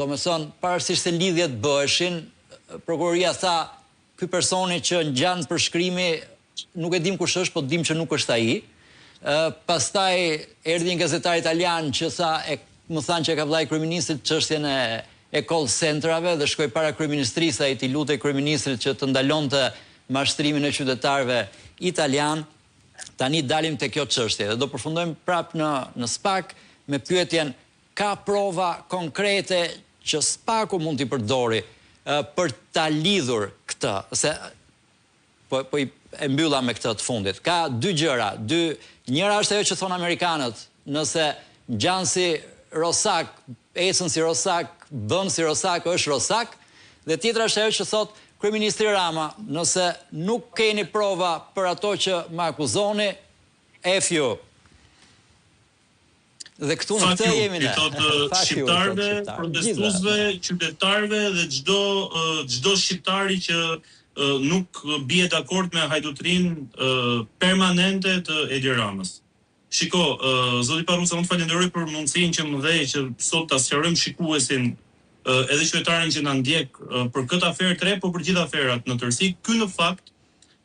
Domethënë, pavarësisht se lidhjet bëheshin, prokuroria tha, ky personi që ngjan për shkrimi, nuk e dim kush është, po dim që nuk është ai. Pastaj erdhi një gazetar italian që më thanë që ka vllai kryeministrit çështjen e call centrave dhe shkoi para kryeministrisë, ai t'i lutej kryeministrit që të ndalonte mashtrimin e qytetarëve italian. Tani dalim te kjo çështje dhe do përfundojmë prap në SPAK me pyetjen: ka prova konkrete që SPAK-u mund t'i përdori për ta lidhur këtë? Se po e mbylla me këtë të fundit. Ka dy gjëra, njëra është ajo që thon amerikanët, nëse ngjan si rosak, ecën si rosak, bën si rosak, është rosak, dhe tjetra është ajo që thot kryeministri Rama, nëse nuk keni prova për ato që më akuzoni, FU. Dhe këtu në këtë jemi ne. Shqiptarëve, protestuesve, qytetarëve dhe çdo shqiptari që nuk bie dakord me hajdutrin permanente të Edi Ramës. Shiko, zoti Parrusa, unë falenderoj për mundësinë që më dhe që sot ta sqarojmë shikuesin edhe qytetarin që na ndjek për këtë aferë tre, por për gjithë aferat në tërësi. Ky në fakt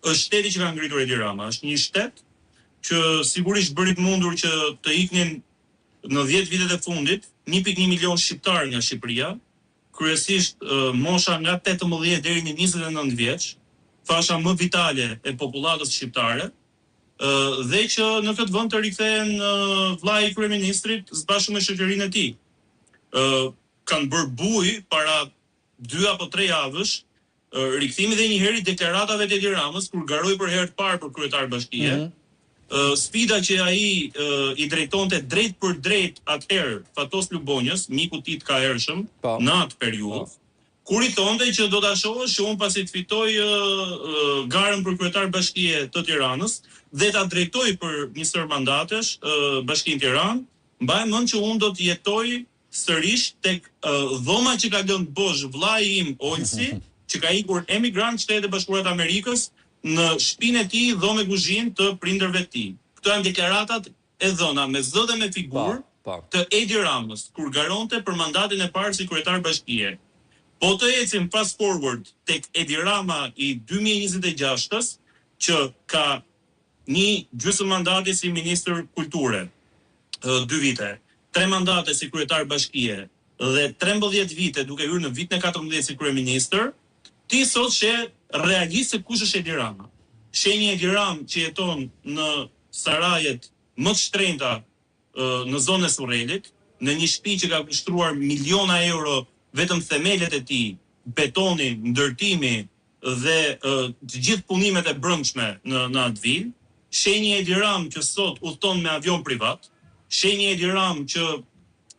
është shteti që ka ngritur Edi Rama. Është një shtet që sigurisht bëri të mundur që të iknin në 10 vitet e fundit 1.1 milion shqiptar nga Shqipëria, kryesisht mosha nga 18 deri në 29 vjeç, fasha më vitale e popullatës shqiptare, dhe që në këtë vend të rikthehen vllai i kryeministrit së bashku me shoqërinë e tij. Kanë bërë buj para 2 apo 3 javësh rikthimi dhe një herë i deklaratave të Edi Ramës kur garoi për herë të parë për kryetar bashkie. Sfida që ai i drejtonte drejt për drejt atëherë Fatos Lubonjës, miku i tij ka hershëm në atë periudhë, kur i thonte që do ta shohësh që unë pasi të fitoj garën për kryetar bashkie të Tiranës dhe ta drejtoj për një sër mandatesh Bashkinë Tiranë, mbaj mend që unë do të jetoj sërish tek dhoma që ka lënë bosh vllai im Olsi, që ka ikur emigrant në Shtetet e Bashkuara të Amerikës, në shtëpinë e tij dhomë kuzhinë të prindërve të tij. Këto janë deklaratat e dhëna me zë dhe me figurë të Edi Ramës kur garonte për mandatin e parë si kryetar bashkie. Po të ecim fast forward tek Edi Rama i 2026-s, që ka një gjysmë mandati si ministër kulture, 2 vite, 3 mandate si kryetar bashkie dhe 13 vite duke hyrë në vitin e 14 si kryeministër, ti sot sheh realisht se kush është Edi Rama. Sheh një Edi Ram që jeton në sarajet më të shtrenjta në zonën e Surrelit, në një shtëpi që ka kushtruar miliona euro vetëm themelet e tij, betoni, ndërtimi dhe të gjithë punimet e brendshme në atë vilë. Sheh një Edi Ram që sot udhton me avion privat. Sheh një Edi Ram që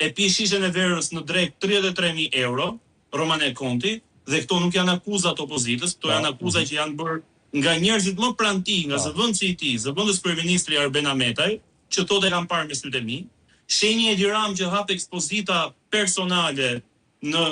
e pi shishën e verës në drek 33.000 euro, Romane Konti, dhe këto nuk janë akuzat opozitës, këto janë akuzat që janë bërë nga njerëzit më pranë tij, nga zëvendësi i tij, zëvendës kryeministri Arben Ametaj, që thotë e kanë parë me sytë e mi. Sheh një Edi Ram që hap ekspozita personale në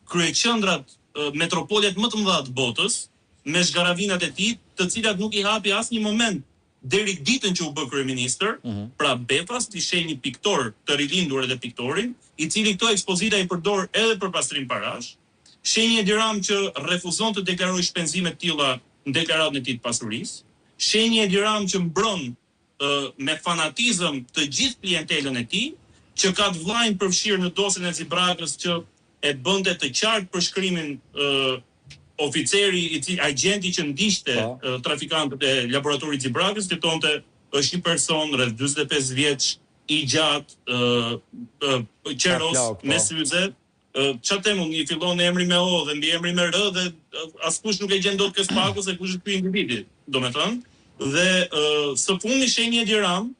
kryeqendrat metropolet më të mëdha të botës, me zgaravinat e tij, të cilat nuk i hapi asnjë moment deri ditën që u bë kryeministër, pra befas ti sheh një piktor të rilindur edhe piktorin, i cili këto ekspozita i përdor edhe për pastrim parash. Sheh një Edi Ram që refuzon të deklarojë shpenzime të tilla në deklaratën e tij të pasurisë. Sheh një Edi Ram që mbron me fanatizëm të gjithë klientelën e tij, që ka të vllajën përfshirë në dosjen e Zibrakës që e bënte të qartë për shkrimin oficeri agenti që ndiqte trafikantët e laboratorit Zibrakës, jetonte është një person rreth 45 vjeç, i gjatë, qeros, me syze. Çfarë them unë, i fillon emri me O dhe mbi emri me R dhe askush nuk e gjen dot këspaku se kush është ky individi, domethënë. Dhe së fundi sheh një Edi Ram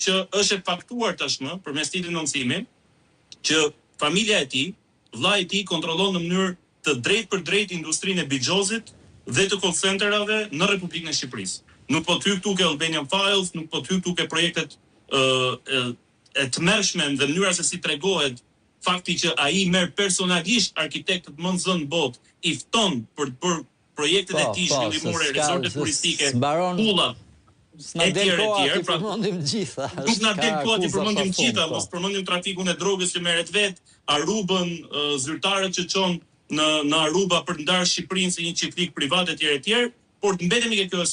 që është e faktuar tashmë përmes këtij denoncimi që familja e tij, vllai i tij kontrollon në mënyrë të drejtë për drejtë industrinë e Bixhozit dhe të call centerave në Republikën e Shqipërisë. Nuk po të hyj këtu ke Albanian Files, nuk po të hyj këtu ke projektet e tmerrshme dhe mënyra se si tregohet fakti që ai merr personalisht arkitektët më të zënë botë, i fton për të bërë projektet e tij zhvillimore, resorte turistike, pulla. S'na del koha ti përmendim gjitha. Nuk na del koha ti përmendim gjitha, mos përmendim trafikun e drogës që merret vet, Arubën, zyrtarët që çon në Aruba për të ndarë Shqipërinë si një çiftlik privat etj, por të mbetemi ke kjo